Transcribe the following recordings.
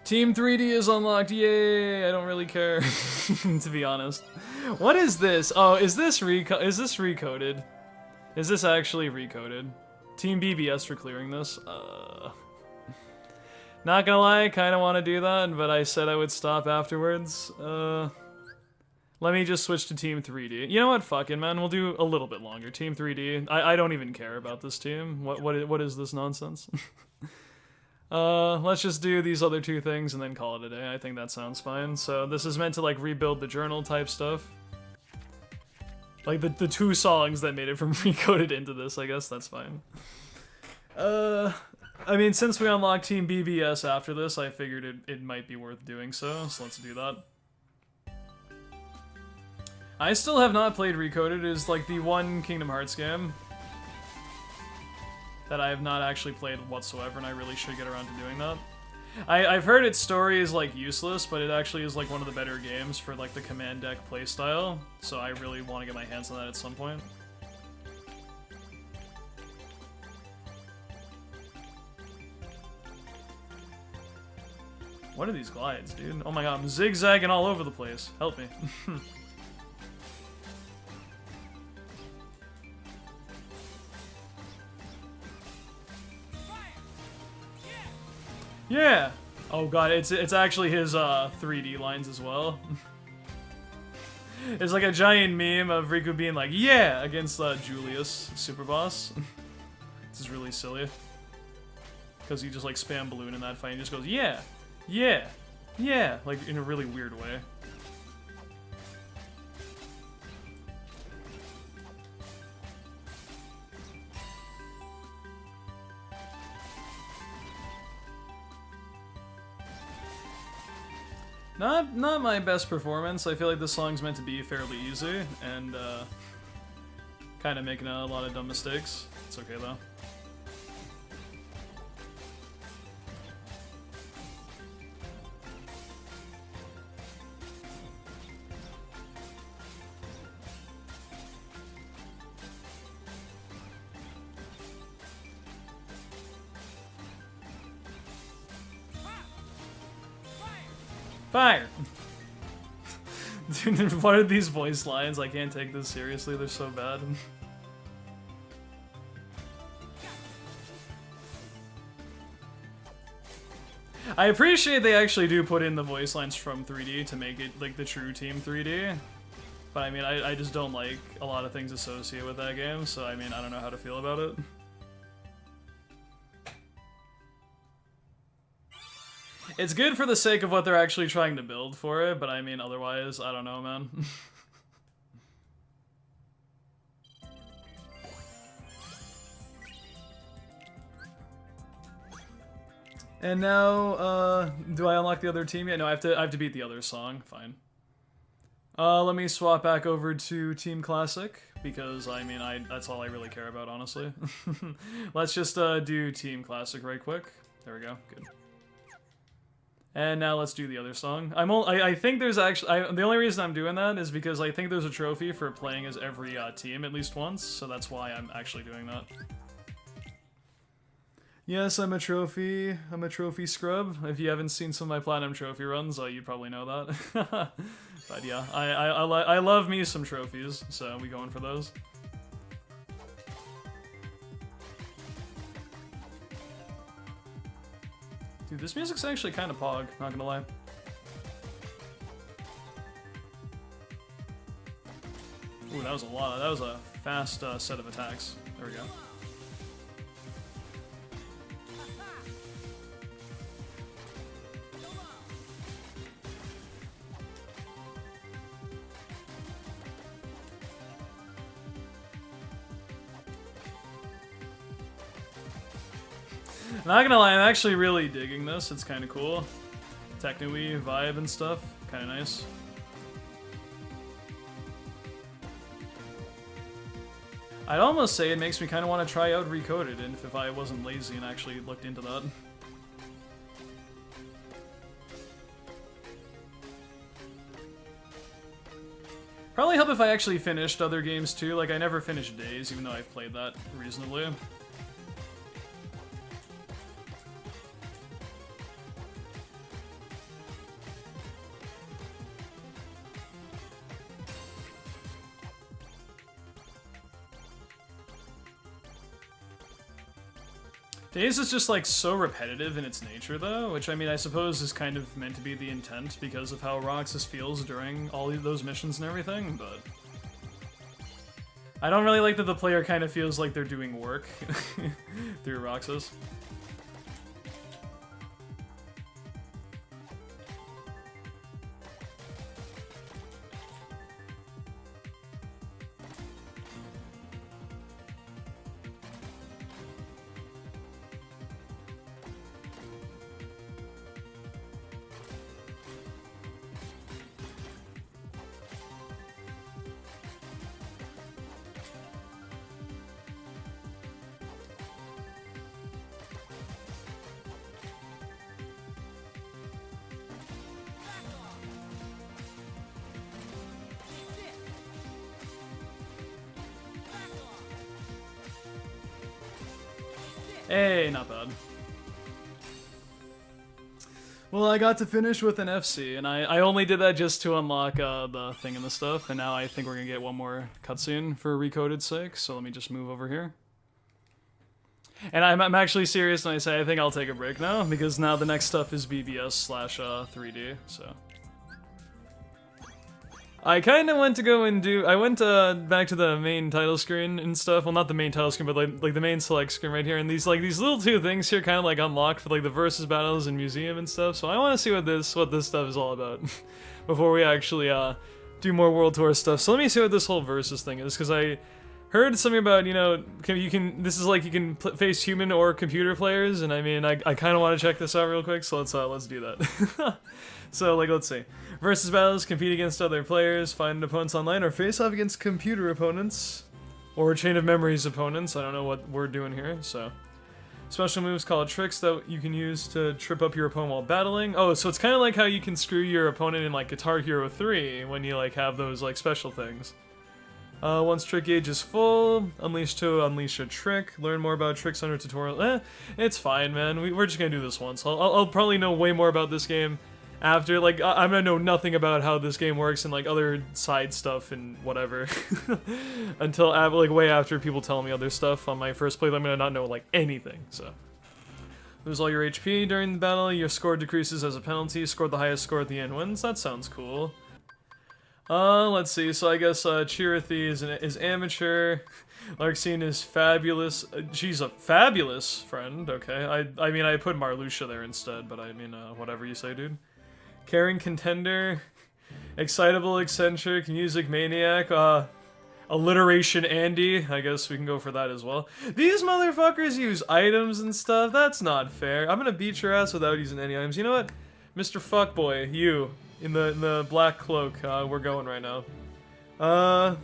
Team 3D is unlocked, yay! I don't really care, to be honest. What is this? Oh, is this recoded? Is this actually recoded? Team BBS for clearing this? Not gonna lie, I kinda wanna do that, but I said I would stop afterwards. Let me just switch to Team 3D. You know what, fuck it, man, we'll do a little bit longer. Team 3D, I don't even care about this team. What is this nonsense? Let's just do these other two things and then call it a day. I think that sounds fine. So this is meant to like rebuild the journal type stuff. Like the two songs that made it from recoded into this, I guess that's fine. I mean, since we unlocked Team BBS after this, I figured it might be worth doing so let's do that. I still have not played Recoded. It is like the one Kingdom Hearts game that I have not actually played whatsoever, and I really should get around to doing that. I've heard its story is like useless, but it actually is like one of the better games for like the command deck playstyle, so I really want to get my hands on that at some point. What are these glides, dude? Oh my god, I'm zigzagging all over the place. Help me. Yeah! Oh god, it's actually his 3D lines as well. It's like a giant meme of Riku being like, yeah! Against Julius, Super Boss. This is really silly. Because he just like spam balloon in that fight and just goes, yeah! Yeah! Yeah! Like in a really weird way. Not my best performance. I feel like this song's meant to be fairly easy, and kind of making a lot of dumb mistakes. It's okay though. Fire! Dude, what are these voice lines? I can't take this seriously, they're so bad. I appreciate they actually do put in the voice lines from 3D to make it like the true Team 3D. But I mean, I just don't like a lot of things associated with that game, so I mean, I don't know how to feel about it. It's good for the sake of what they're actually trying to build for it, but I mean, otherwise, I don't know, man. And now, do I unlock the other team yet? No, I have to beat the other song. Fine. Let me swap back over to Team Classic, because, I mean, that's all I really care about, honestly. Let's just do Team Classic right quick. There we go. Good. And now let's do the other song. I think there's actually... the only reason I'm doing that is because I think there's a trophy for playing as every team at least once, so that's why I'm actually doing that. Yes, I'm a trophy scrub. If you haven't seen some of my Platinum Trophy runs, you probably know that. But yeah, I love me some trophies, so we going for those. Dude, this music's actually kind of pog, not gonna lie. Ooh, that was a lot. That was a fast set of attacks. There we go. Not gonna lie, I'm actually really digging this. It's kind of cool. Techno-y vibe and stuff. Kind of nice. I'd almost say it makes me kind of want to try out Recoded, and if I wasn't lazy and actually looked into that. Probably help if I actually finished other games too. Like, I never finished Days, even though I've played that reasonably. Days is just like so repetitive in its nature though, which I mean I suppose is kind of meant to be the intent because of how Roxas feels during all of those missions and everything, but I don't really like that the player kind of feels like they're doing work through Roxas. Hey, not bad. Well, I got to finish with an FC, and I only did that just to unlock the thing and the stuff, and now I think we're gonna get one more cutscene for Recoded's sake, so let me just move over here. And I'm actually serious when I say I think I'll take a break now, because now the next stuff is BBS/3D, so... I kind of went to go and do... I went back to the main title screen and stuff. Well, not the main title screen, but like the main select screen right here. And these little two things here kind of like unlocked for like the versus battles and museum and stuff. So I want to see what this stuff is all about before we actually do more World Tour stuff. So let me see what this whole versus thing is, because I heard something about, you know, this is like you can face human or computer players, and I mean I kind of want to check this out real quick. So let's do that. So like let's see. Versus battles, compete against other players, find opponents online, or face off against computer opponents, or chain of memories opponents. I don't know what we're doing here, so. Special moves called tricks that you can use to trip up your opponent while battling. Oh, so it's kind of like how you can screw your opponent in like Guitar Hero 3 when you like have those like special things. Once trick gauge is full, unleash a trick. Learn more about tricks under tutorial. It's fine, man. We're just gonna do this once. I'll probably know way more about this game after, like, I'm gonna know nothing about how this game works and, like, other side stuff and whatever. Until, like, way after people tell me other stuff on my first playthrough, I'm gonna not know, like, anything, so. Lose all your HP during the battle, your score decreases as a penalty, scored the highest score at the end wins. That sounds cool. Let's see, so I guess, Chirithy is amateur. Larxene is fabulous. She's a fabulous friend, okay. I mean, I put Marluxia there instead, but I mean, whatever you say, dude. Caring contender, excitable eccentric, music maniac, alliteration Andy. I guess we can go for that as well. These motherfuckers use items and stuff. That's not fair. I'm gonna beat your ass without using any items. You know what, Mr. Fuckboy, you in the black cloak. We're going right now. Oh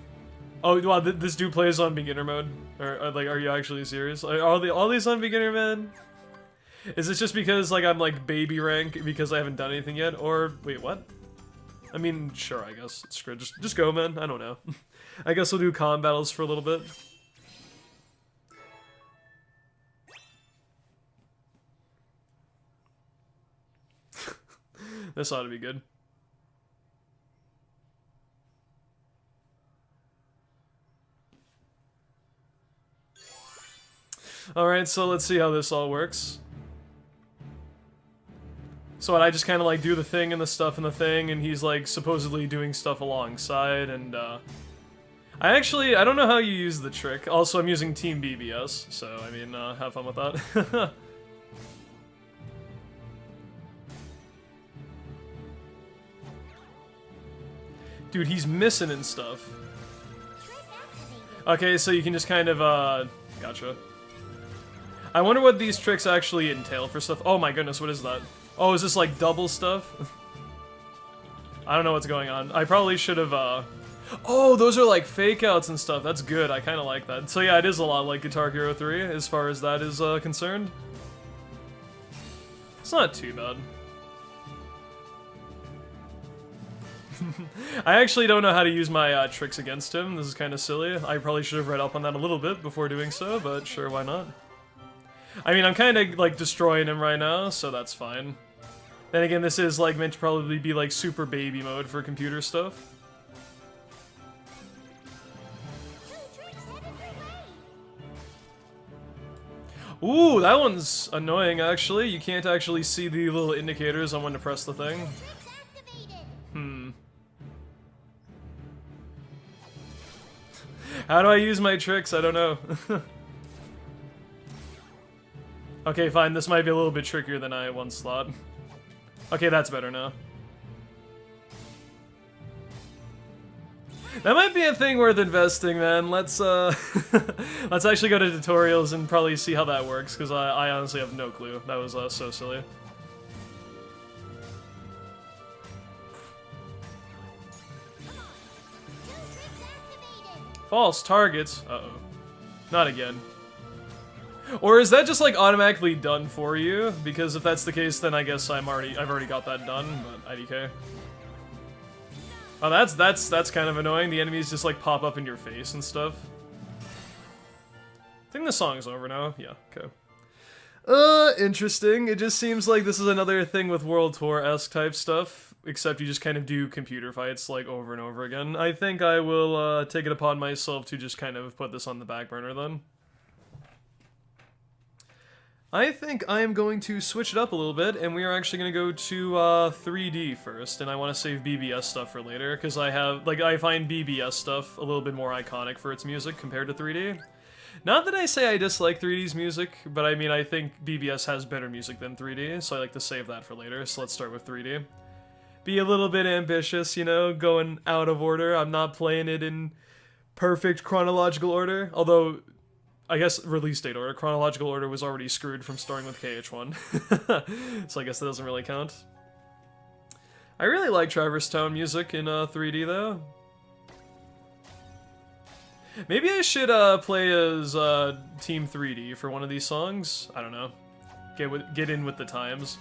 wow, this dude plays on beginner mode. Or like, are you actually serious? Are all these on beginner mode? Is this just because, like, I'm, like, baby rank because I haven't done anything yet? Or, wait, what? I mean, sure, I guess. Screw it. Just go, man. I don't know. I guess we'll do comm battles for a little bit. This ought to be good. Alright, so let's see how this all works. So I just kind of like do the thing and the stuff and the thing, and he's like supposedly doing stuff alongside, and I don't know how you use the trick. Also, I'm using Team BBS, so I mean, have fun with that. Dude, he's missing and stuff. Okay, so you can just kind of, gotcha. I wonder what these tricks actually entail for stuff. Oh my goodness, what is that? Oh, is this like double stuff? I don't know what's going on. I probably should have, Oh, those are like fake outs and stuff. That's good. I kind of like that. So yeah, it is a lot like Guitar Hero 3 as far as that is concerned. It's not too bad. I actually don't know how to use my tricks against him. This is kind of silly. I probably should have read up on that a little bit before doing so, but sure, why not? I mean, I'm kind of like destroying him right now, so that's fine. Then again, this is like meant to probably be like super baby mode for computer stuff. Ooh, that one's annoying, actually. You can't actually see the little indicators on when to press the thing. How do I use my tricks? I don't know. Okay, fine. This might be a little bit trickier than I once thought. Okay, that's better now. That might be a thing worth investing, man. Let's let's actually go to tutorials and probably see how that works, because I honestly have no clue. That was so silly. False targets. Uh-oh. Not again. Or is that just like automatically done for you? Because if that's the case, then I guess I've already got that done, but IDK. Oh, that's kind of annoying. The enemies just like pop up in your face and stuff. I think the song's over now. Yeah, okay. Interesting. It just seems like this is another thing with World Tour-esque type stuff, except you just kind of do computer fights like over and over again. I think I will take it upon myself to just kind of put this on the back burner then. I think I am going to switch it up a little bit, and we are actually going to go to 3D first, and I want to save BBS stuff for later, because I find BBS stuff a little bit more iconic for its music compared to 3D. Not that I say I dislike 3D's music, but I mean I think BBS has better music than 3D, so I like to save that for later, so let's start with 3D. Be a little bit ambitious, you know, going out of order. I'm not playing it in perfect chronological order, although I guess release date order. Chronological order was already screwed from starting with KH1. So I guess that doesn't really count. I really like Traverse Town music in 3D though. Maybe I should play as Team 3D for one of these songs. I don't know. Get in with the times.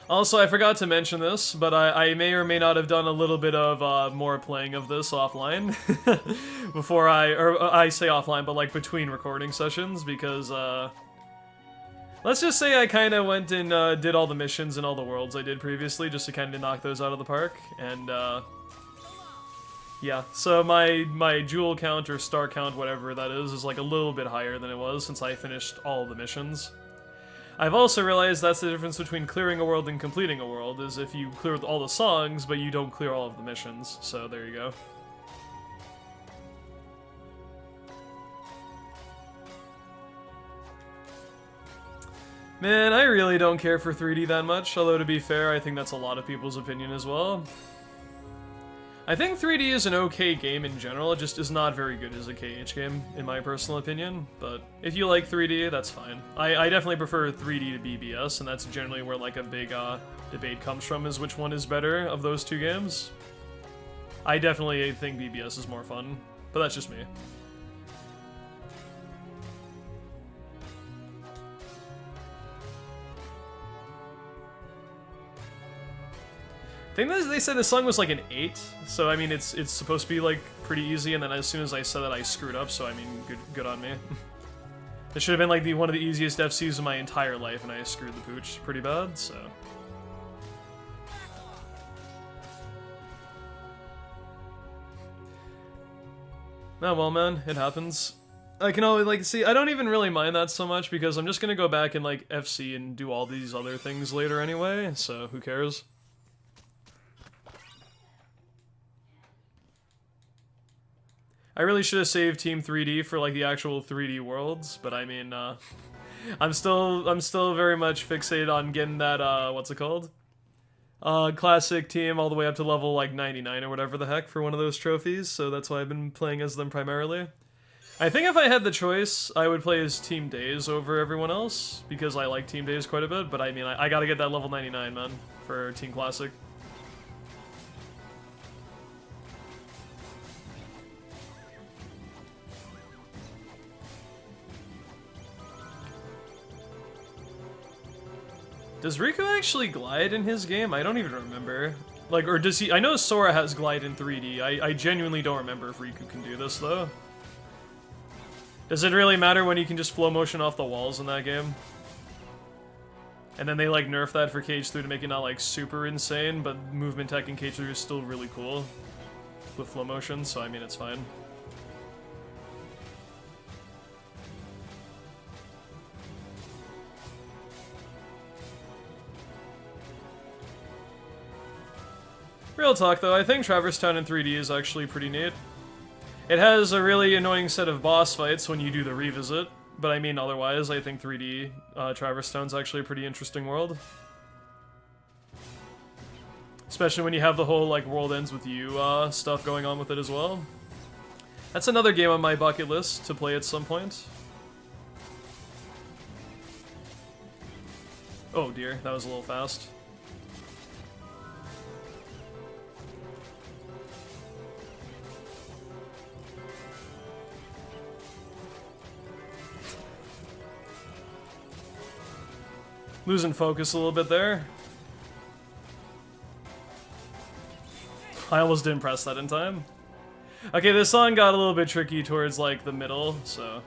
Also, I forgot to mention this, but I may or may not have done a little bit of more playing of this offline before I say offline, but like between recording sessions, because let's just say I kind of went and did all the missions and all the worlds I did previously just to kind of knock those out of the park, and yeah, so my jewel count or star count, whatever that is like a little bit higher than it was since I finished all the missions. I've also realized that's the difference between clearing a world and completing a world, is if you clear all the songs, but you don't clear all of the missions. So there you go. Man, I really don't care for 3D that much, although to be fair, I think that's a lot of people's opinion as well. I think 3D is an okay game in general, it just is not very good as a KH game, in my personal opinion, but if you like 3D, that's fine. I definitely prefer 3D to BBS, and that's generally where like a big debate comes from, is which one is better of those two games. I definitely think BBS is more fun, but that's just me. I think they said the song was like an 8, so I mean it's supposed to be like pretty easy, and then as soon as I said that I screwed up, so I mean good on me. This should have been like one of the easiest FCs of my entire life, and I screwed the pooch pretty bad, so. Oh well, man, it happens. I can always like see, I don't even really mind that so much because I'm just gonna go back and like FC and do all these other things later anyway, so who cares? I really should have saved Team 3D for like the actual 3D worlds, but I mean, I'm still very much fixated on getting that what's it called? Classic team all the way up to level like 99 or whatever the heck for one of those trophies. So that's why I've been playing as them primarily. I think if I had the choice, I would play as Team Days over everyone else because I like Team Days quite a bit. But I mean, I gotta get that level 99, man, for Team Classic. Does Riku actually glide in his game? I don't even remember. Like, or does he? I know Sora has glide in 3D. I genuinely don't remember if Riku can do this, though. Does it really matter when you can just flow motion off the walls in that game? And then they like nerfed that for KH3 to make it not like super insane, but movement tech in KH3 is still really cool with flow motion, so I mean it's fine. Real talk though, I think Traverse Town in 3D is actually pretty neat. It has a really annoying set of boss fights when you do the revisit, but I mean otherwise I think 3D Traverse Town's actually a pretty interesting world. Especially when you have the whole like world ends with you stuff going on with it as well. That's another game on my bucket list to play at some point. Oh dear, that was a little fast. Losing focus a little bit there. I almost didn't press that in time. Okay, this song got a little bit tricky towards like the middle, so.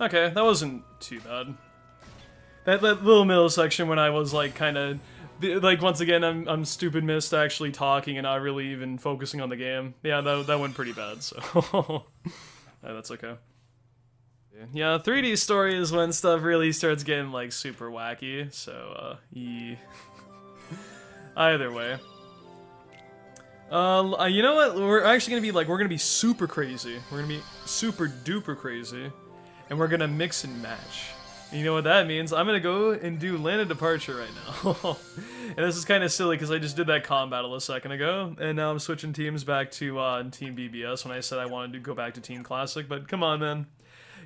Okay, that wasn't too bad. That little middle section when I was like kind of like once again I'm stupid missed actually talking and not really even focusing on the game. Yeah, that went pretty bad. So yeah, that's okay. Yeah, 3D story is when stuff really starts getting like super wacky. So yeah. Either way. You know what? We're actually gonna be like we're gonna be super crazy. We're gonna be super duper crazy. And we're gonna mix and match. And you know what that means? I'm gonna go and do Land of Departure right now. And this is kind of silly because I just did that combat battle a second ago, and now I'm switching teams back to Team BBS when I said I wanted to go back to Team Classic, but come on man.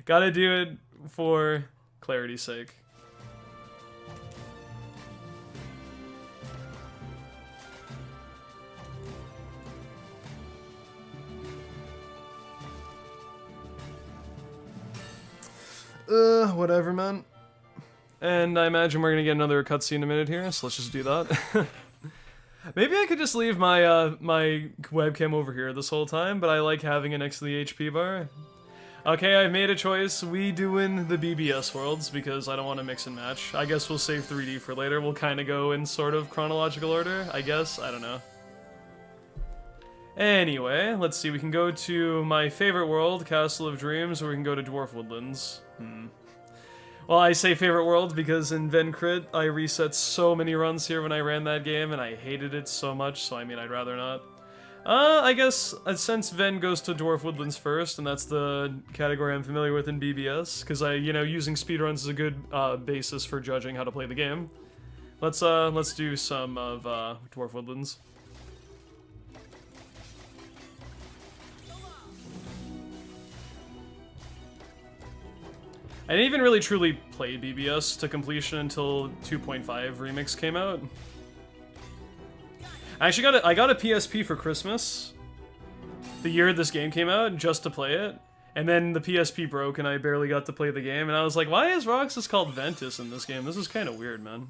Gotta do it for clarity's sake. Whatever, man. And I imagine we're gonna get another cutscene in a minute here, so let's just do that. Maybe I could just leave my my webcam over here this whole time, but I like having it next to the HP bar. Okay, I've made a choice. We doing the BBS worlds because I don't want to mix and match. I guess we'll save 3D for later. We'll kind of go in sort of chronological order, I guess. I don't know. Anyway, let's see. We can go to my favorite world, Castle of Dreams, or we can go to Dwarf Woodlands. Well, I say favorite world because in Vencrit, I reset so many runs here when I ran that game, and I hated it so much, so I mean, I'd rather not. I guess, since Ven goes to Dwarf Woodlands first, and that's the category I'm familiar with in BBS, because you know, using speedruns is a good basis for judging how to play the game. Let's do some of Dwarf Woodlands. I didn't even really truly play BBS to completion until 2.5 Remix came out. I actually got a PSP for Christmas the year this game came out just to play it, and then the PSP broke and I barely got to play the game, and I was like, why is Roxas called Ventus in this game? This is kind of weird, man.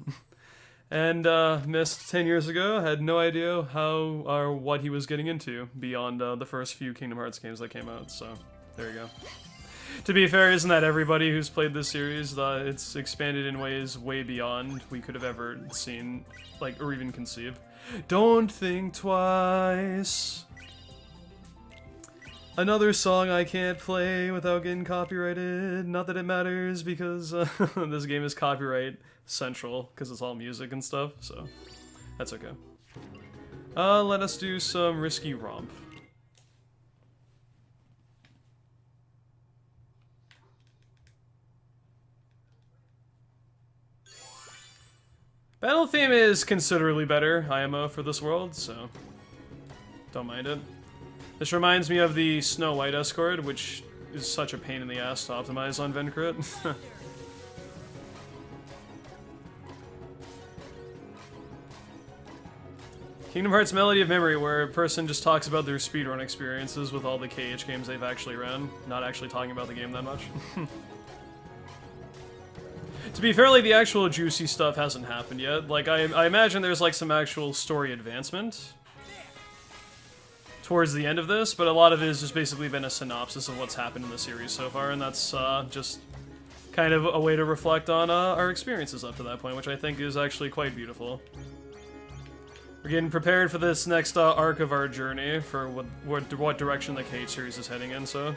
And missed 10 years ago, had no idea how or what he was getting into beyond the first few Kingdom Hearts games that came out, so there you go. To be fair, isn't that everybody who's played this series? It's expanded in ways way beyond we could have ever seen, like, or even conceived. Don't think twice. Another song I can't play without getting copyrighted. Not that it matters, because this game is copyright central, because it's all music and stuff, so that's okay. Let us do some Risky Romp. Battle theme is considerably better IMO for this world, so don't mind it. This reminds me of the Snow White escort, which is such a pain in the ass to optimize on Vencrit. Kingdom Hearts Melody of Memory, where a person just talks about their speedrun experiences with all the KH games they've actually run, not actually talking about the game that much. To be fair, like, the actual juicy stuff hasn't happened yet. Like, I imagine there's, like, some actual story advancement towards the end of this, but a lot of it has just basically been a synopsis of what's happened in the series so far, and that's just kind of a way to reflect on our experiences up to that point, which I think is actually quite beautiful. We're getting prepared for this next arc of our journey, for what direction the KH series is heading in, so...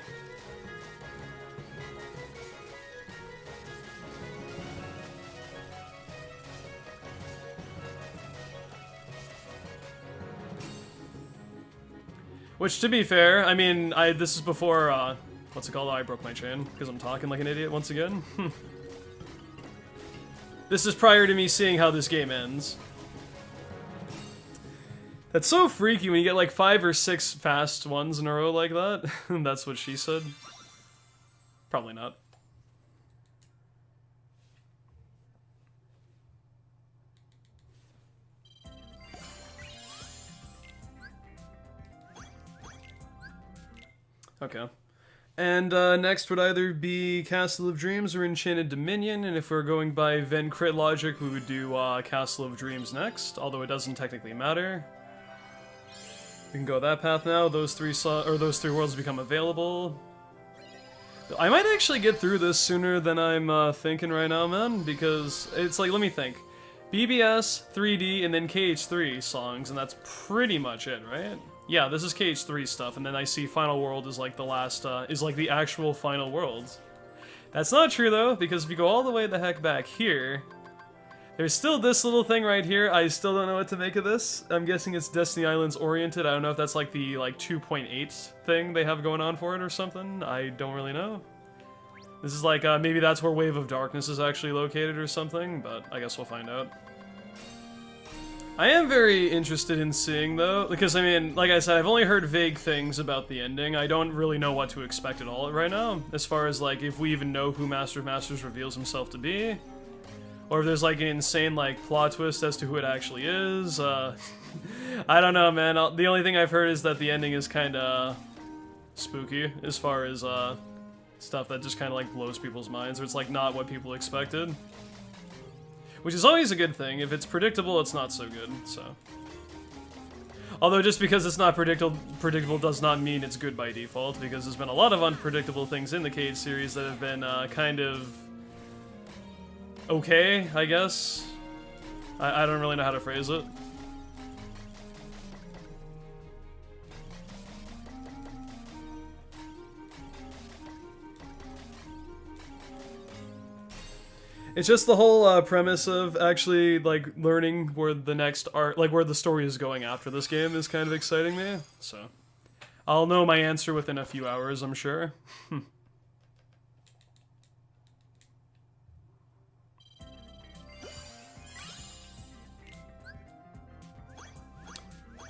Which, to be fair, I mean, this is before, what's it called? Oh, I broke my chain, because I'm talking like an idiot once again. This is prior to me seeing how this game ends. That's so freaky when you get like 5 or 6 fast ones in a row like that. That's what she said. Probably not. Okay. And next would either be Castle of Dreams or Enchanted Dominion, and if we're going by Venn crit logic, we would do Castle of Dreams next, although it doesn't technically matter. We can go that path now. Those three worlds become available. I might actually get through this sooner than I'm thinking right now, man, because it's like, let me think. BBS, 3D, and then KH3 songs, and that's pretty much it, right? Yeah, this is KH3 stuff, and then I see Final World is like the last, is like the actual Final World. That's not true, though, because if you go all the way the heck back here, there's still this little thing right here. I still don't know what to make of this. I'm guessing it's Destiny Islands oriented. I don't know if that's like the 2.8 thing they have going on for it or something. I don't really know. This is like, maybe that's where Wave of Darkness is actually located or something, but I guess we'll find out. I am very interested in seeing, though, because, I mean, like I said, I've only heard vague things about the ending. I don't really know what to expect at all right now, as far as, like, if we even know who Master of Masters reveals himself to be, or if there's, like, an insane, like, plot twist as to who it actually is. I don't know, man. The only thing I've heard is that the ending is kind of spooky, as far as, stuff that just kind of, like, blows people's minds, or it's, like, not what people expected. Which is always a good thing. If it's predictable, it's not so good, so. Although just because it's not predictable does not mean it's good by default, because there's been a lot of unpredictable things in the KH series that have been kind of okay, I guess. I don't really know how to phrase it. It's just the whole premise of actually, like, learning where the next art, like, where the story is going after this game is kind of exciting me, so. I'll know my answer within a few hours, I'm sure.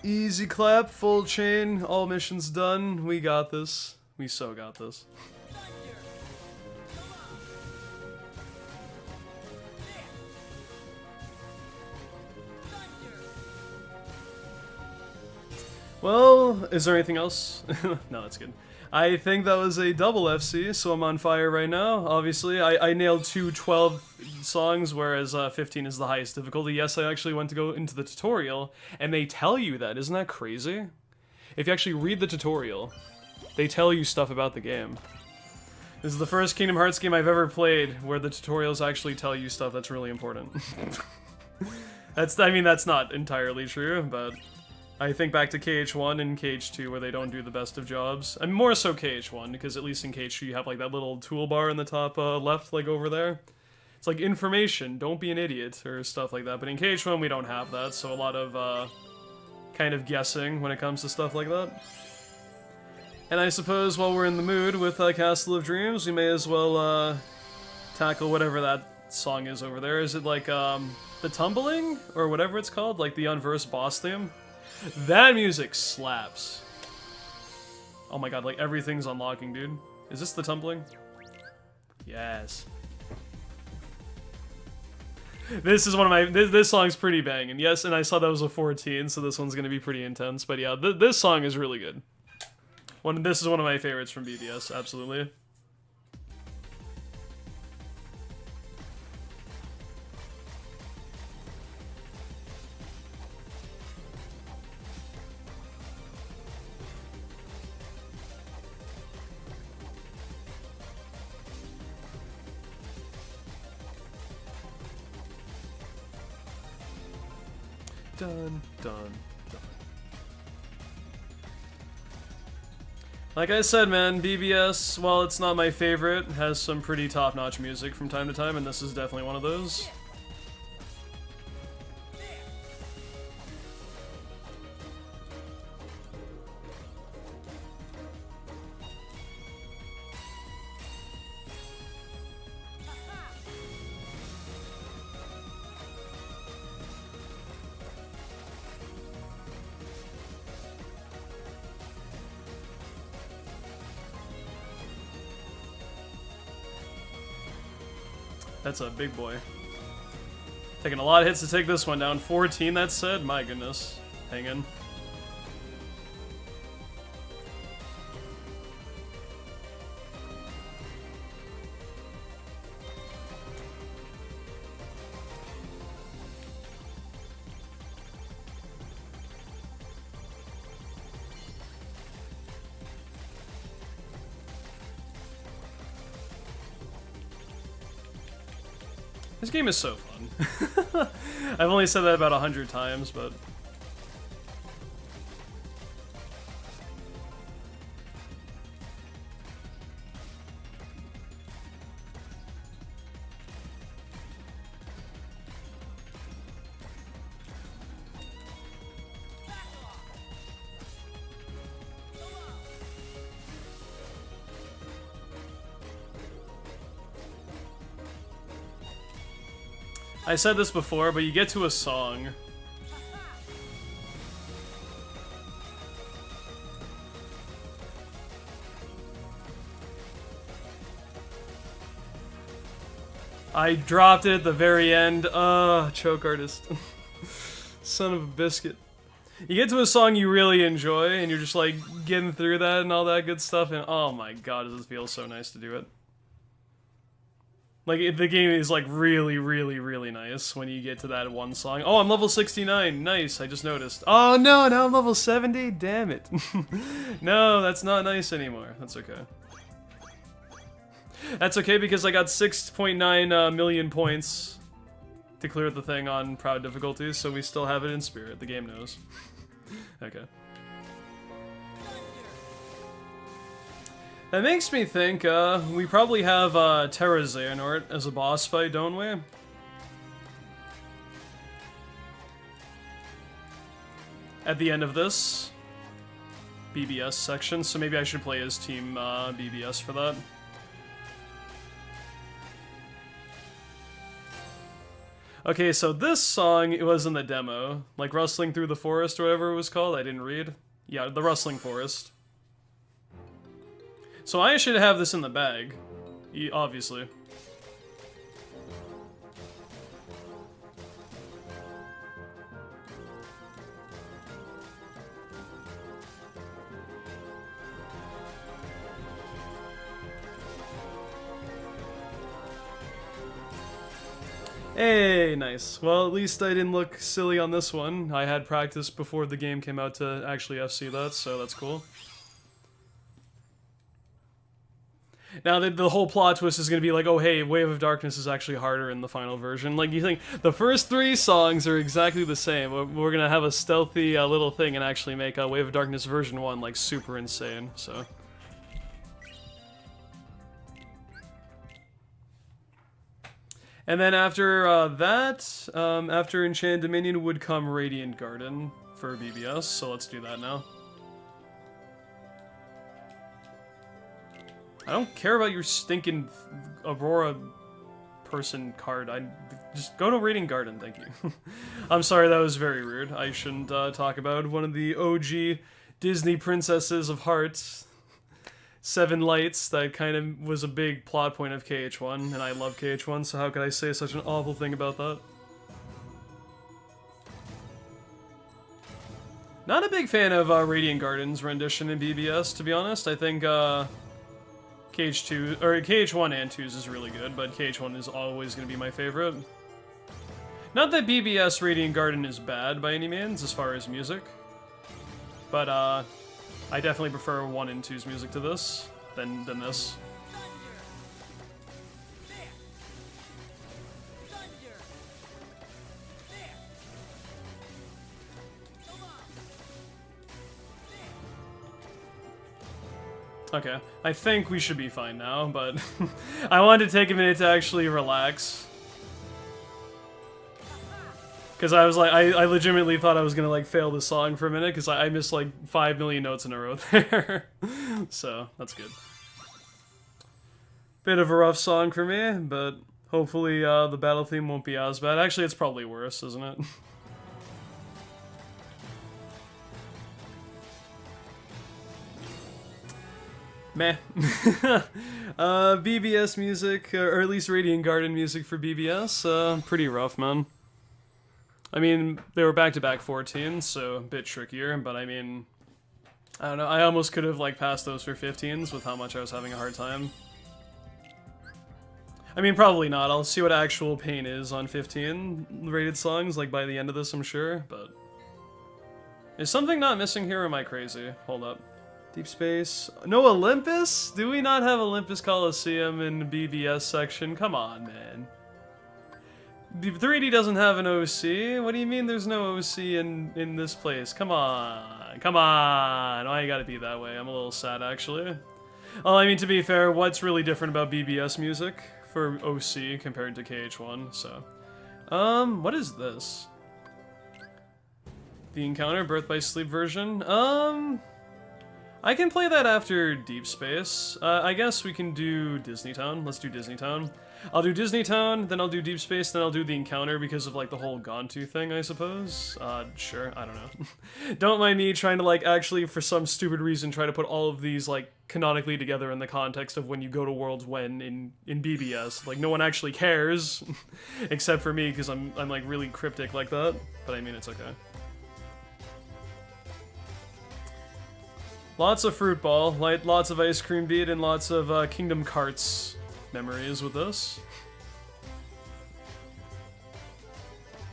Easy clap, full chain, all missions done. We got this. We so got this. Well, is there anything else? No, that's good. I think that was a double FC, so I'm on fire right now. Obviously, I nailed 12 songs, whereas 15 is the highest difficulty. Yes, I actually went to go into the tutorial, and they tell you that. Isn't that crazy? If you actually read the tutorial, they tell you stuff about the game. This is the first Kingdom Hearts game I've ever played where the tutorials actually tell you stuff that's really important. I mean, that's not entirely true, but I think back to KH1 and KH2 where they don't do the best of jobs. And more so KH1, because at least in KH2 you have like that little toolbar in the top left, like over there. It's like information, don't be an idiot, or stuff like that. But in KH1 we don't have that, so a lot of kind of guessing when it comes to stuff like that. And I suppose while we're in the mood with Castle of Dreams, we may as well tackle whatever that song is over there. Is it like the Tumbling? Or whatever it's called? Like the unversed boss theme? That music slaps. Oh my god, like everything's unlocking, dude. Is this the Tumbling? Yes. This is one of my this song's pretty banging. Yes, and I saw that was a 14, so this one's gonna be pretty intense. But yeah, this song is really good. This is one of my favorites from BBS. Absolutely. Dun, dun, dun. Like I said, man, BBS, while it's not my favorite, has some pretty top-notch music from time to time, and this is definitely one of those. That's a big boy. Taking a lot of hits to take this one down. 14, that said. My goodness. Hang in. This game is so fun. I've only said that about 100 times, but... I said this before, but you get to a song. I dropped it at the very end. Choke artist. Son of a biscuit. You get to a song you really enjoy, and you're just like getting through that and all that good stuff, and oh my god, does it feel so nice to do it. Like, the game is, like, really, really, really nice when you get to that one song. Oh, I'm level 69. Nice, I just noticed. Oh, no, now I'm level 70? Damn it. No, that's not nice anymore. That's okay. That's okay because I got 6.9 million points to clear the thing on Proud difficulties, so we still have it in spirit. The game knows. Okay. That makes me think, we probably have, Terra Xehanort as a boss fight, don't we? At the end of this BBS section, so maybe I should play as Team, BBS for that. Okay, so this song, it was in the demo. Like, Rustling Through the Forest or whatever it was called, I didn't read. Yeah, the Rustling Forest. So I should have this in the bag, obviously. Hey, nice. Well, at least I didn't look silly on this one. I had practice before the game came out to actually FC that, so that's cool. Now, the whole plot twist is going to be like, oh, hey, Wave of Darkness is actually harder in the final version. Like, you think the first 3 songs are exactly the same. We're going to have a stealthy little thing and actually make a Wave of Darkness version 1, like, super insane, so... And then after that, after Enchanted Dominion would come Radiant Garden for BBS, so let's do that now. I don't care about your stinking Aurora person card. Just go to Radiant Garden, thank you. I'm sorry, that was very rude. I shouldn't talk about one of the OG Disney princesses of hearts. 7 Lights, that kind of was a big plot point of KH1, and I love KH1, so how could I say such an awful thing about that? Not a big fan of Radiant Garden's rendition in BBS, to be honest. I think KH2 or KH1 and 2's is really good, but KH1 is always going to be my favorite. Not that BBS Radiant Garden is bad by any means as far as music, but I definitely prefer 1 and 2's music to this than this. Okay, I think we should be fine now, but I wanted to take a minute to actually relax. Because I was like, I legitimately thought I was gonna like fail this song for a minute, because I missed like 5 million notes in a row there. So, that's good. Bit of a rough song for me, but hopefully the battle theme won't be as bad. Actually, it's probably worse, isn't it? Meh. BBS music, or at least Radiant Garden music for BBS, pretty rough, man. I mean, they were back-to-back 14s, so a bit trickier, but I mean, I don't know, I almost could have, like, passed those for 15s with how much I was having a hard time. I mean, probably not. I'll see what actual pain is on 15 rated songs, like, by the end of this, I'm sure, but... Is something not missing here, or am I crazy? Hold up. Deep Space. No Olympus? Do we not have Olympus Coliseum in the BBS section? Come on, man. 3D doesn't have an OC? What do you mean there's no OC in this place? Come on. Come on. Why you gotta be that way? I'm a little sad, actually. Well, I mean, to be fair, what's really different about BBS music for OC compared to KH1, so... what is this? The Encounter Birth by Sleep version? I can play that after Deep Space. I guess we can do Disney Town. Let's do Disney Town. I'll do Disney Town, then I'll do Deep Space, then I'll do The Encounter because of, like, the whole Gontu thing, I suppose. Sure, I don't know. Don't mind me trying to, like, actually, for some stupid reason, try to put all of these, like, canonically together in the context of when you go to Worlds When in BBS. Like, no one actually cares, except for me, because I'm, like, really cryptic like that. But, I mean, it's okay. Lots of Fruit Ball, lots of Ice Cream Beat, and lots of Kingdom Carts memories with this.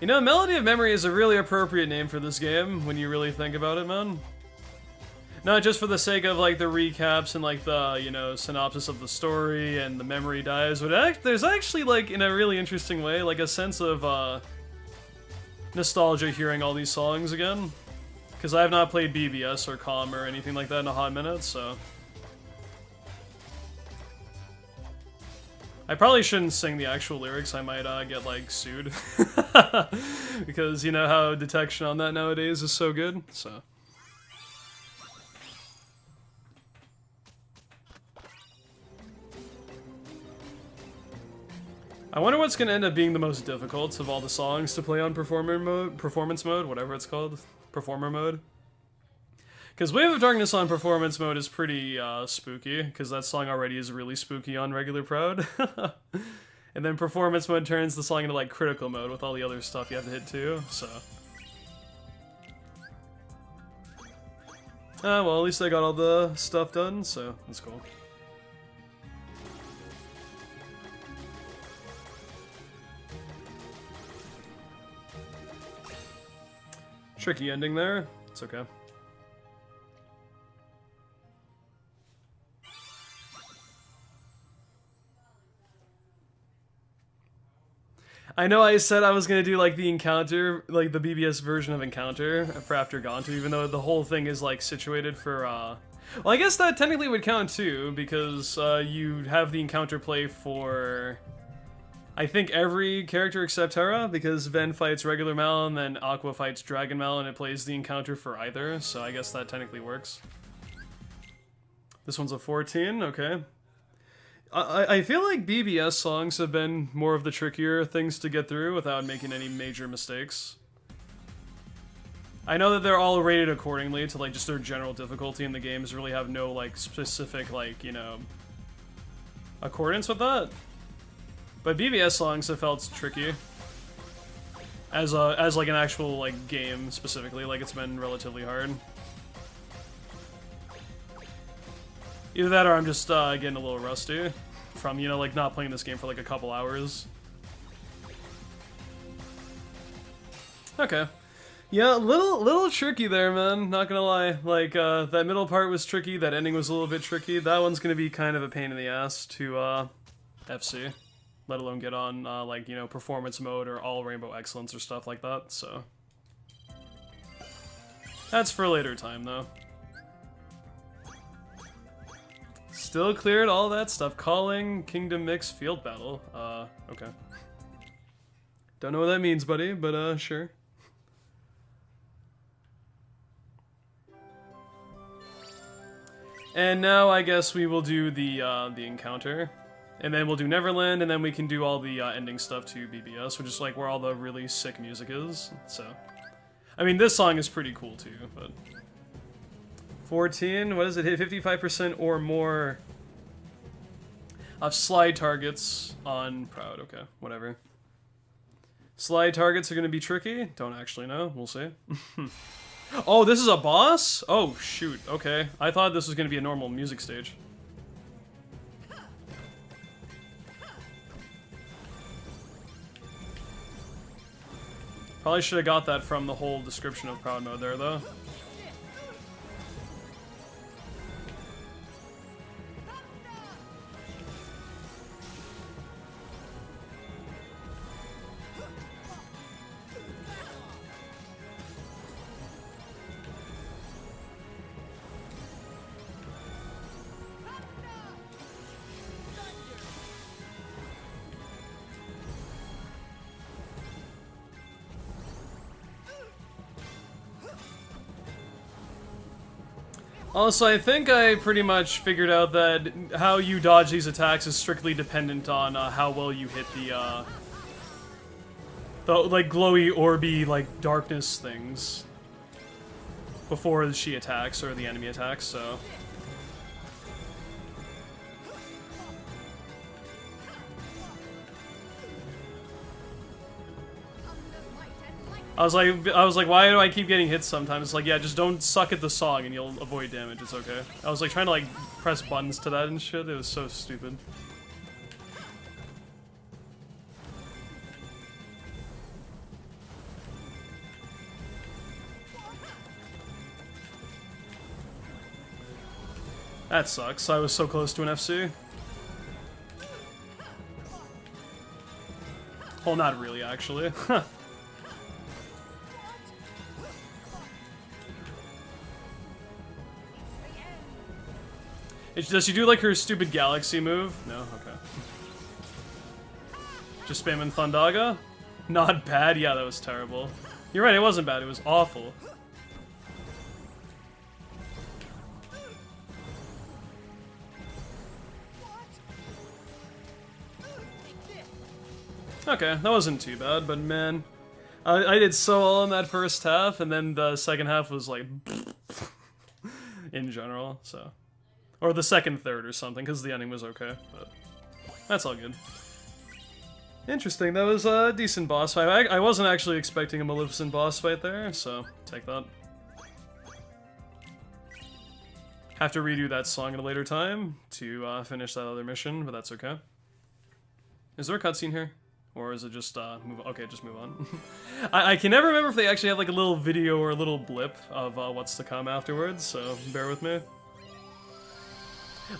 You know, Melody of Memory is a really appropriate name for this game, when you really think about it, man. Not just for the sake of, like, the recaps and, like, the, you know, synopsis of the story and the memory dies, but there's actually, like, in a really interesting way, like, a sense of, nostalgia hearing all these songs again. Because I have not played BBS or COM or anything like that in a hot minute, so... I probably shouldn't sing the actual lyrics, I might get, like, sued. Because you know how detection on that nowadays is so good, so... I wonder what's going to end up being the most difficult of all the songs to play on performance mode, whatever it's called. Performer mode. Because Wave of Darkness on performance mode is pretty spooky, because that song already is really spooky on regular Proud. And then performance mode turns the song into like critical mode with all the other stuff you have to hit too, so... well, at least I got all the stuff done, so that's cool. Tricky ending there. It's okay. I know I said I was gonna do like the Encounter, like the BBS version of Encounter for after Gontu, even though the whole thing is like situated for well, I guess that technically would count too, because you have the Encounter play for I think every character except Terra, because Ven fights regular Mal and then Aqua fights Dragon Mal and it plays the Encounter for either, so I guess that technically works. This one's a 14, okay. I feel like BBS songs have been more of the trickier things to get through without making any major mistakes. I know that they're all rated accordingly to like just their general difficulty, and the games really have no like specific like, you know, accordance with that. But BBS songs have felt tricky. as like an actual like game specifically. Like it's been relatively hard. Either that or I'm just getting a little rusty from, you know, like not playing this game for like a couple hours. Okay. Yeah, little tricky there, man. Not gonna lie. Like, that middle part was tricky, that ending was a little bit tricky. That one's gonna be kind of a pain in the ass to, FC. Let alone get on, like, you know, performance mode or all Rainbow Excellence or stuff like that, so. That's for a later time, though. Still cleared all that stuff. Calling Kingdom Mix Field Battle. Okay. Don't know what that means, buddy, but, sure. And now I guess we will do the encounter. And then we'll do Neverland, and then we can do all the ending stuff to BBS, which is like where all the really sick music is, so. I mean, this song is pretty cool too, but. 14, what is it, hit 55% or more of slide targets on Proud, okay, whatever. Slide targets are gonna be tricky, don't actually know, we'll see. Oh, this is a boss? Oh, shoot, okay. I thought this was gonna be a normal music stage. Probably should have got that from the whole description of Proud Mode there, though. Also, I think I pretty much figured out that how you dodge these attacks is strictly dependent on how well you hit the like glowy orby like darkness things before she attacks or the enemy attacks. So. I was like, why do I keep getting hits sometimes? It's like, yeah, just don't suck at the song and you'll avoid damage, it's okay. I was like trying to like press buttons to that and shit, it was so stupid. That sucks, I was so close to an FC. Well, not really, actually. Does she do like her stupid galaxy move? No? Okay. Just spamming Thundaga? Not bad? Yeah, that was terrible. You're right, it wasn't bad, it was awful. Okay, that wasn't too bad, but man. I did so well in that first half, and then the second half was like... in general, so... Or the second third or something, because the ending was okay, but that's all good. Interesting, that was a decent boss fight. I wasn't actually expecting a Maleficent boss fight there, so take that. Have to redo that song at a later time to finish that other mission, but that's okay. Is there a cutscene here? Or is it just, okay, just move on. I can never remember if they actually have like a little video or a little blip of what's to come afterwards, so bear with me.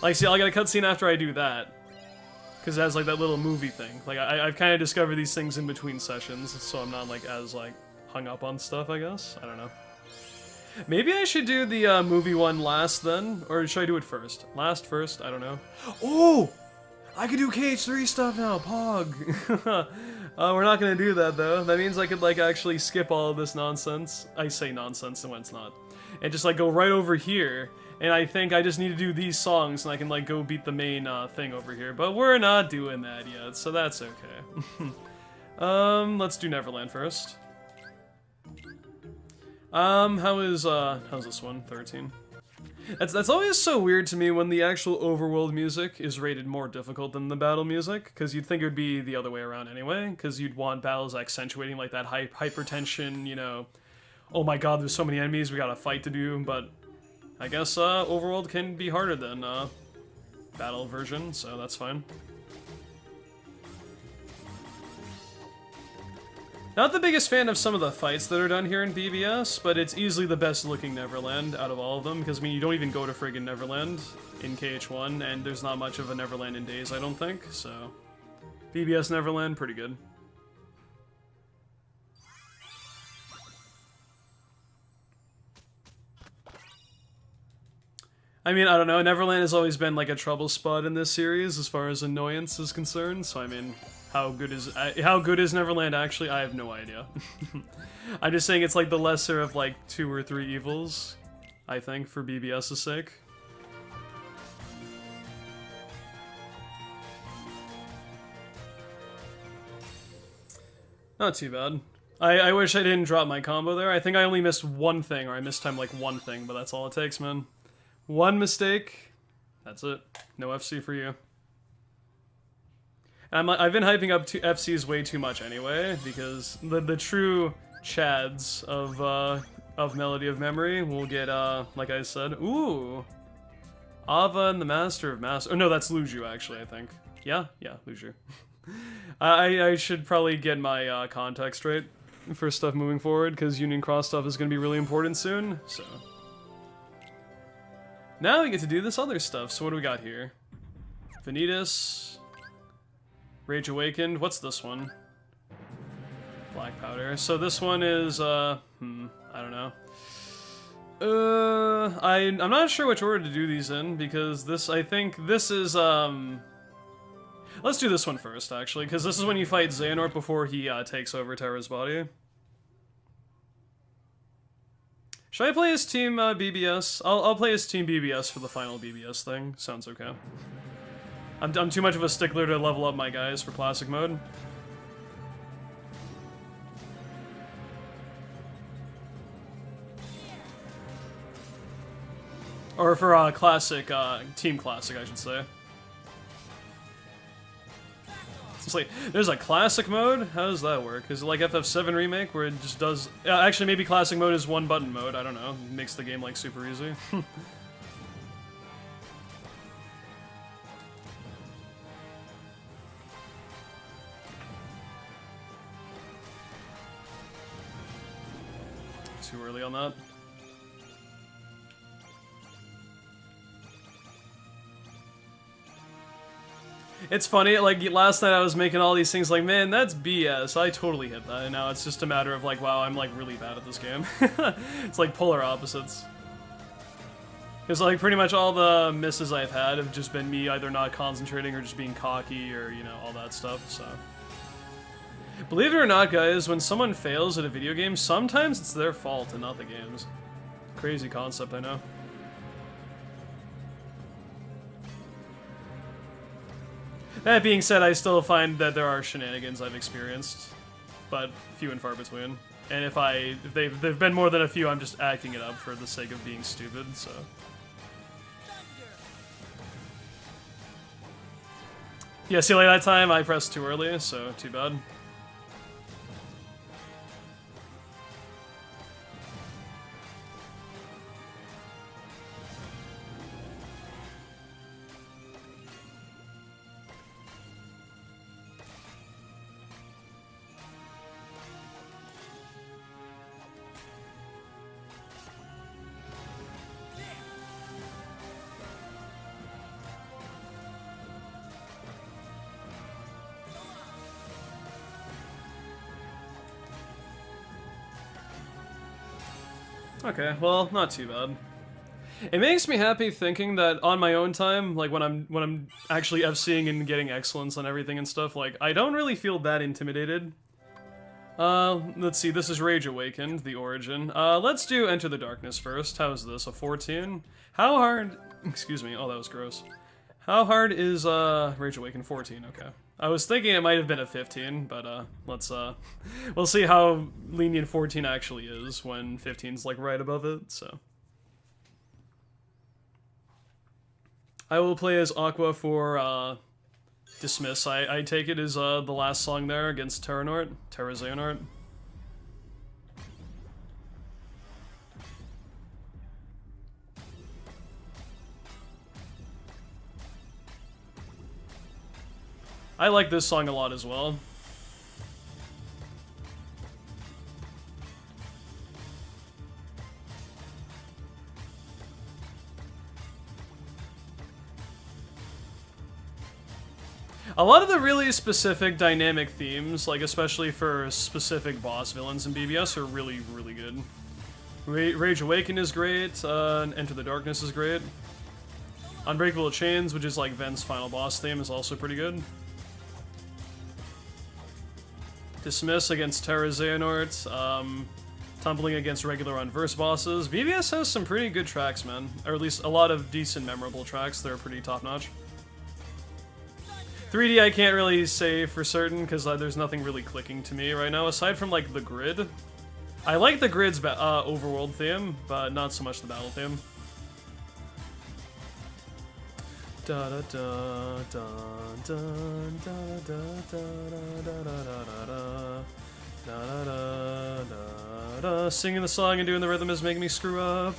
Like, see, I'll get a cutscene after I do that. Because it has, like, that little movie thing. Like, I've kind of discovered these things in between sessions, so I'm not, like, as, like, hung up on stuff, I guess? I don't know. Maybe I should do the movie one last, then? Or should I do it first? Last first? I don't know. Oh! I could do KH3 stuff now! Pog! We're not gonna do that, though. That means I could, like, actually skip all of this nonsense. I say nonsense when it's not. And just, like, go right over here. And I think I just need to do these songs and I can like go beat the main thing over here. But we're not doing that yet, so that's okay. Let's do Neverland first. how's this one? 13. That's always so weird to me when the actual overworld music is rated more difficult than the battle music, because you'd think it would be the other way around anyway, because you'd want battles accentuating like that hypertension, you know, oh my god, there's so many enemies, we got a fight to do, but I guess overworld can be harder than battle version, so that's fine. Not the biggest fan of some of the fights that are done here in BBS, but it's easily the best looking Neverland out of all of them, because I mean, you don't even go to friggin' Neverland in KH1, and there's not much of a Neverland in Days, I don't think, so... BBS Neverland, pretty good. I mean, I don't know, Neverland has always been like a trouble spot in this series as far as annoyance is concerned, so I mean... How good is Neverland actually? I have no idea. I'm just saying it's like the lesser of like 2 or 3 evils, I think, for BBS's sake. Not too bad. I wish I didn't drop my combo there. I think I only missed one thing, or I missed time like one thing, but that's all it takes, man. One mistake, that's it. No FC for you. I've been hyping up to FCs way too much anyway, because the true chads of Melody of Memory will get, like I said, ooh, Ava and the Master of Master. Oh no, that's Luju actually, I think. Yeah, Luju. I should probably get my context right for stuff moving forward, because Union Cross stuff is going to be really important soon, so. Now we get to do this other stuff, so what do we got here? Vanitas. Rage Awakened. What's this one? Black Powder. So this one is, I don't know. I'm not sure which order to do these in, because this, I think this is, let's do this one first, actually, because this is when you fight Xehanort before he, takes over Terra's body. Should I play as Team, BBS? I'll play as Team BBS for the final BBS thing. Sounds okay. I'm too much of a stickler to level up my guys for classic mode. Or for classic, Team Classic, I should say. It's like, there's a classic mode? How does that work? Is it like FF7 Remake where it just does... actually, maybe classic mode is one button mode, I don't know. It makes the game like super easy. Too early on that. It's funny, like, last night I was making all these things like, man, that's BS. I totally hit that, and now it's just a matter of like, wow, I'm like really bad at this game. It's like polar opposites. Because like pretty much all the misses I've had have just been me either not concentrating or just being cocky or, you know, all that stuff, so... Believe it or not, guys, when someone fails at a video game, sometimes it's their fault and not the game's. Crazy concept, I know. That being said, I still find that there are shenanigans I've experienced, but few and far between. And if they've been more than a few, I'm just acting it up for the sake of being stupid, so... Yeah, see, like that time I pressed too early, so too bad. Okay, well, not too bad. It makes me happy thinking that on my own time, like when I'm actually FCing and getting excellence on everything and stuff, like I don't really feel that intimidated. Let's see, this is Rage Awakened, the origin. Let's do Enter the Darkness first. How is this? A 14? How hard... Excuse me, oh that was gross. How hard is, Rage Awakened? 14, okay. I was thinking it might have been a 15, but, let's, we'll see how lenient 14 actually is when 15's, like, right above it, so. I will play as Aqua for Dismiss. I take it as the last song there against Terra-Xehanort. I like this song a lot as well. A lot of the really specific dynamic themes, like especially for specific boss villains in BBS, are really, really good. Rage Awaken is great, Enter the Darkness is great. Unbreakable Chains, which is like Ven's final boss theme, is also pretty good. Dismiss against Terra-Xehanort, tumbling against regular unversed bosses. BBS has some pretty good tracks, man. Or at least a lot of decent, memorable tracks that are pretty top-notch. 3D I can't really say for certain, because there's nothing really clicking to me right now, aside from, like, the grid. I like the grid's overworld theme, but not so much the battle theme. Da da da da da da da da da da da. Singing the song and doing the rhythm is making me screw up.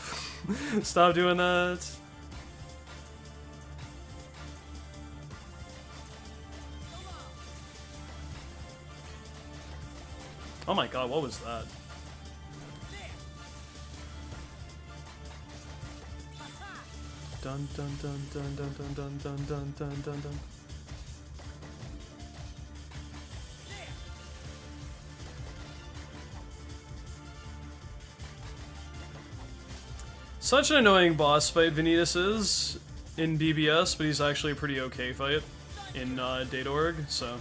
Stop doing that. Oh my god, what was that? Dun dun dun dun dun dun dun dun dun dun dun dun. Such an annoying boss fight Vanitas is in BBS, but he's actually a pretty okay fight in Data.org, so...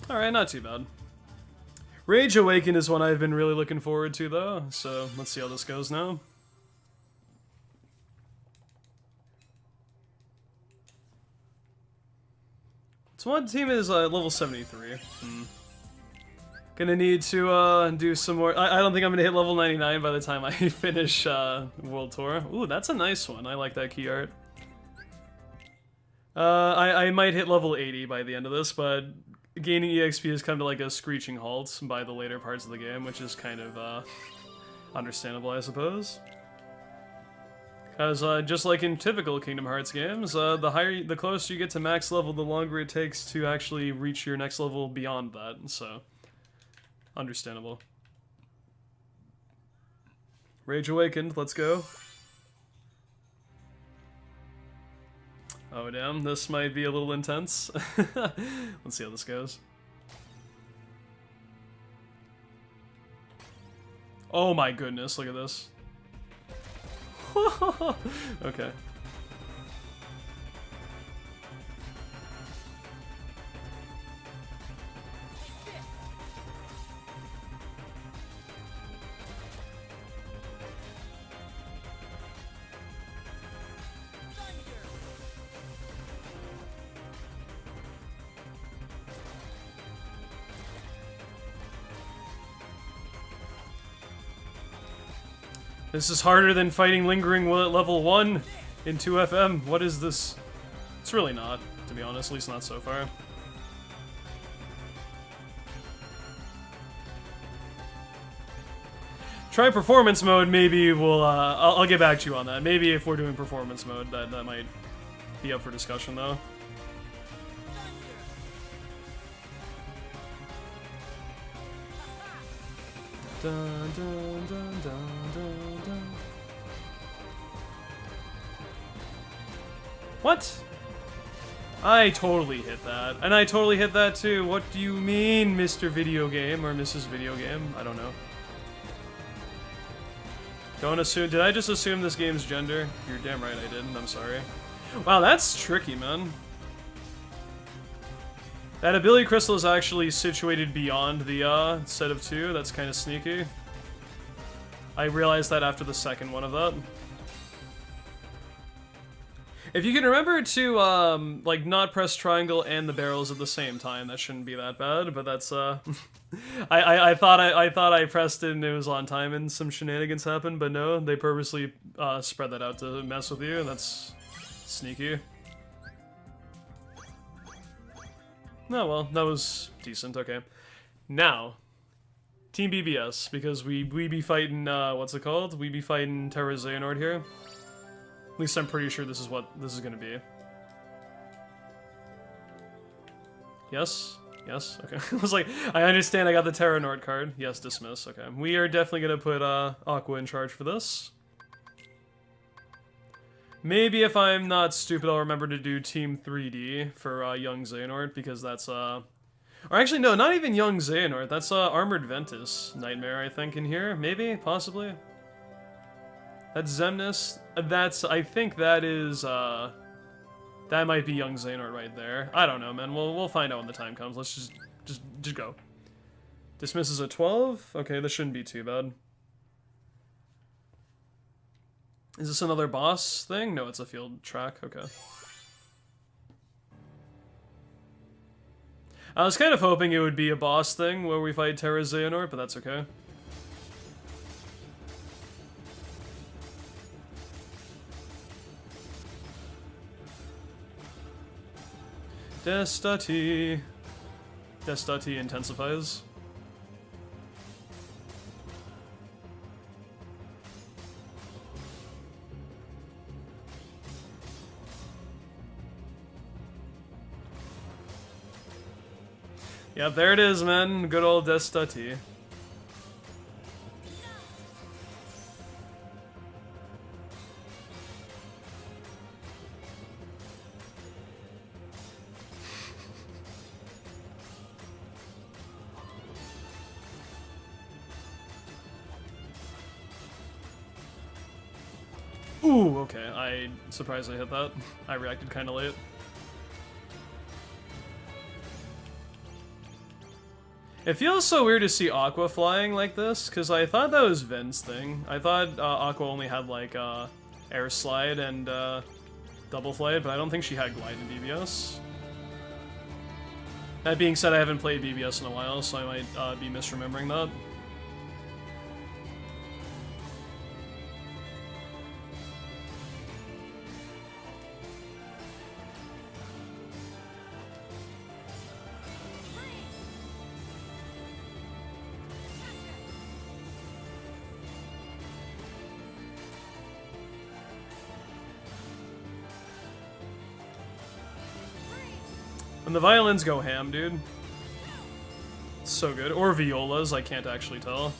Alright, not too bad. Rage Awaken is one I've been really looking forward to, though, so let's see how this goes now. So one team is level 73. Gonna need to do some more. I don't think I'm gonna hit level 99 by the time I finish World Tour. Ooh, that's a nice one. I like that key art. I might hit level 80 by the end of this, but gaining EXP has come to like a screeching halt by the later parts of the game, which is kind of understandable, I suppose. Because just like in typical Kingdom Hearts games, the closer you get to max level, the longer it takes to actually reach your next level beyond that. So, understandable. Rage Awakened, let's go. Oh damn, this might be a little intense. Let's see how this goes. Oh my goodness, look at this. Okay. This is harder than fighting Lingering level 1 in 2FM. What is this? It's really not, to be honest, at least not so far. Try performance mode, maybe we'll, I'll get back to you on that. Maybe if we're doing performance mode, that might be up for discussion, though. Dun, dun, dun, dun, dun, dun. What? I totally hit that. And I totally hit that too. What do you mean, Mr. Video Game or Mrs. Video Game? I don't know. Don't assume. Did I just assume this game's gender? You're damn right I didn't. I'm sorry. Wow, that's tricky, man. That ability crystal is actually situated beyond the set of two. That's kind of sneaky. I realized that after the second one of that. If you can remember to, like, not press triangle and the barrels at the same time, that shouldn't be that bad, but that's, I thought I pressed it and it was on time and some shenanigans happened, but no, they purposely, spread that out to mess with you, and that's sneaky. No, well, that was decent, okay. Now, Team BBS, because we be fighting, what's it called? We be fighting Terra Xehanort here. At least I'm pretty sure this is what this is gonna be. Yes? Yes? Okay. I was like, I understand I got the Terra Nord card. Yes, dismiss. Okay. We are definitely gonna put, Aqua in charge for this. Maybe if I'm not stupid, I'll remember to do Team 3D for, Young Xehanort, because that's, or actually, no, not even Young Xehanort. That's, Armored Ventus Nightmare, I think, in here. Maybe? Possibly? That's Xemnas. That's, I think that is, that might be Young Xehanort right there. I don't know, man. We'll find out when the time comes. Let's just go. Dismisses a 12? Okay, this shouldn't be too bad. Is this another boss thing? No, it's a field track. Okay. I was kind of hoping it would be a boss thing where we fight Terra Xehanort, but that's okay. Destati. Destati intensifies. Yeah, there it is, man. Good old Destati. Ooh, okay. I surprised I hit that. I reacted kind of late. It feels so weird to see Aqua flying like this, because I thought that was Vin's thing. I thought Aqua only had, like, air slide and double flight, but I don't think she had glide in BBS. That being said, I haven't played BBS in a while, so I might be misremembering that. And the violins go ham, dude. It's so good. Or violas, I can't actually tell.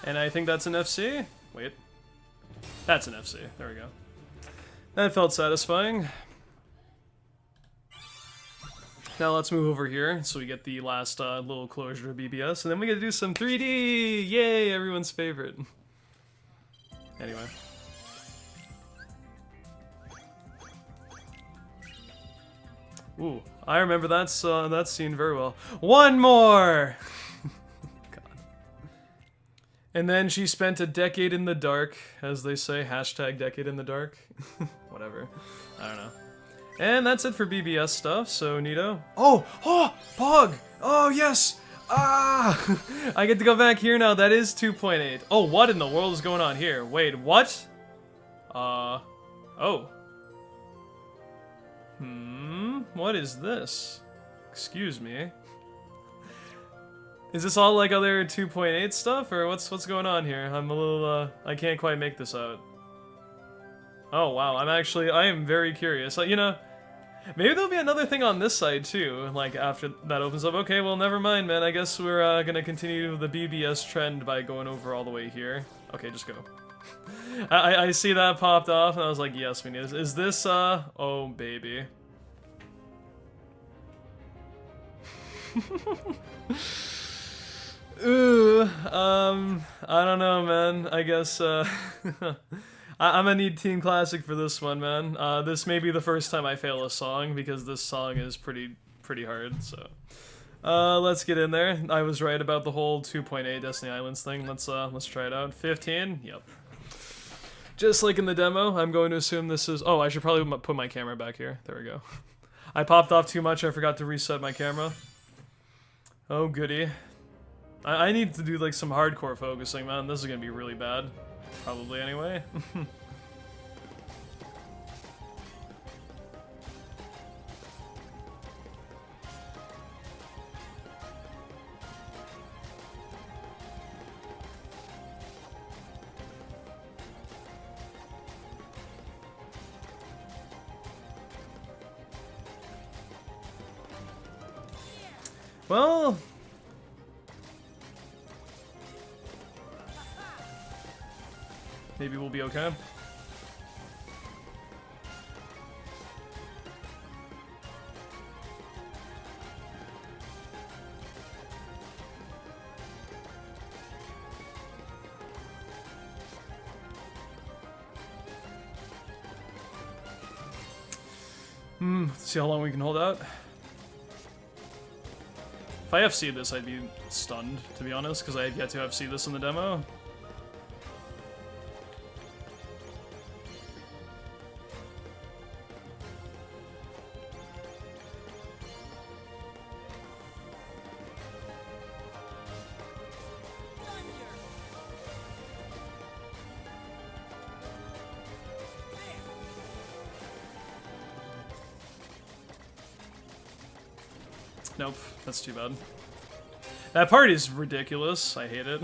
And I think that's an FC? Wait. That's an FC. There we go. That felt satisfying. Now let's move over here so we get the last little closure to BBS, and then we get to do some 3D! Yay! Everyone's favorite. Anyway. Ooh, I remember that scene very well. One more! God. And then she spent a decade in the dark, as they say, hashtag decade in the dark. Whatever. I don't know. And that's it for BBS stuff, so neato. Oh! Oh! Pog! Oh, yes! Ah! I get to go back here now. That is 2.8. Oh, what in the world is going on here? Wait, what? Oh. What is this? Excuse me. Is this all like other 2.8 stuff, or what's going on here? I'm a little, I can't quite make this out. Oh, wow, I am very curious. You know, maybe there'll be another thing on this side, too, like, after that opens up. Okay, well, never mind, man. I guess we're, gonna continue the BBS trend by going over all the way here. Okay, just go. I see that popped off, and I was like, yes, we need. Is this, oh, baby. Ooh, I don't know, man. I guess, I'm gonna need Team Classic for this one, man. This may be the first time I fail a song, because this song is pretty hard, so. Let's get in there. I was right about the whole 2.8 Destiny Islands thing. Let's try it out. 15? Yep. Just like in the demo, I'm going to assume this is... Oh, I should probably put my camera back here. There we go. I popped off too much, I forgot to reset my camera. Oh, goody. I need to do, like, some hardcore focusing, man. This is gonna be really bad. Probably, anyway. Well... maybe we'll be okay. See how long we can hold out. If I FC this, I'd be stunned, to be honest, because I have yet to FC this in the demo. Nope, that's too bad. That part is ridiculous. I hate it.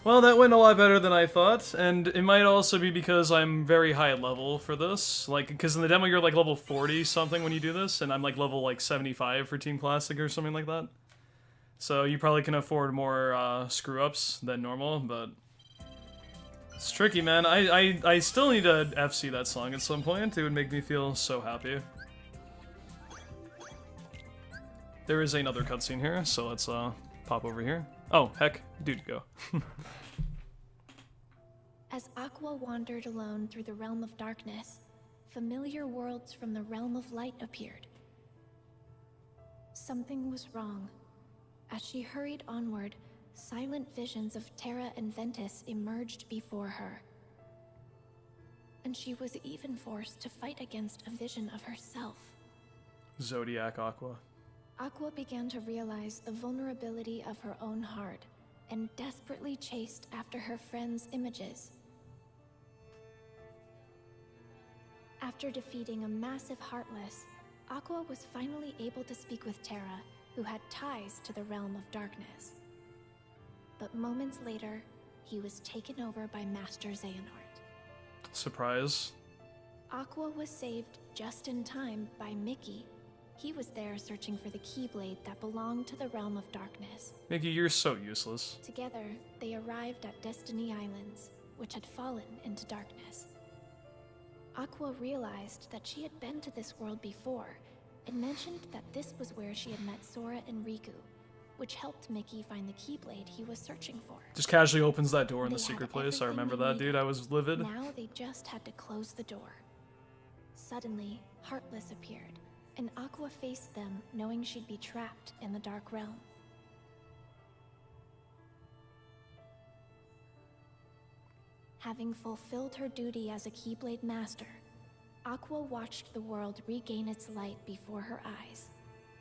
Well, that went a lot better than I thought, and it might also be because I'm very high level for this. Like, because in the demo you're like level 40 something when you do this, and I'm like level like 75 for Team Classic or something like that. So you probably can afford more screw-ups than normal, but it's tricky, man. I still need to FC that song at some point. It would make me feel so happy. There is another cutscene here, so let's pop over here. Oh, heck, dude, go. As Aqua wandered alone through the realm of darkness, familiar worlds from the realm of light appeared. Something was wrong. As she hurried onward, silent visions of Terra and Ventus emerged before her. And she was even forced to fight against a vision of herself. Zodiac Aqua. Aqua began to realize the vulnerability of her own heart and desperately chased after her friends' images. After defeating a massive Heartless, Aqua was finally able to speak with Terra, who had ties to the realm of darkness. But moments later, he was taken over by Master Xehanort. Surprise. Aqua was saved just in time by Mickey. He was there searching for the Keyblade that belonged to the realm of darkness. Mickey, you're so useless. Together, they arrived at Destiny Islands, which had fallen into darkness. Aqua realized that she had been to this world before, and mentioned that this was where she had met Sora and Riku, which helped Mickey find the Keyblade he was searching for. Just casually opens that door in the secret place. I remember that, dude. I was livid. Now they just had to close the door. Suddenly, Heartless appeared, and Aqua faced them, knowing she'd be trapped in the Dark Realm. Having fulfilled her duty as a Keyblade Master, Aqua watched the world regain its light before her eyes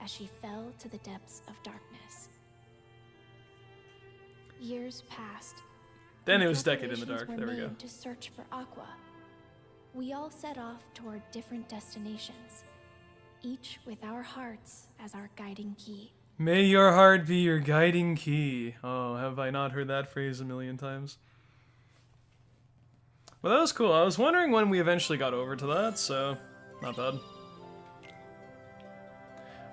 as she fell to the depths of darkness. Years passed. Then it was Decade in the Dark. There we go. To search for Aqua. We all set off toward different destinations. each with our hearts as our guiding key. May your heart be your guiding key. Oh, have I not heard that phrase a million times? Well, that was cool. I was wondering when we eventually got over to that, so not bad.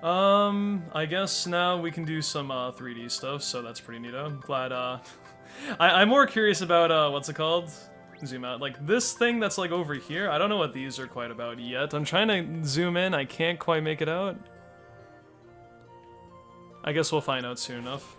I guess now we can do some 3D stuff, so that's pretty neato. I'm glad, I'm more curious about, what's it called? Zoom out. Like, this thing that's, like, over here, I don't know what these are quite about yet. I'm trying to zoom in, I can't quite make it out. I guess we'll find out soon enough.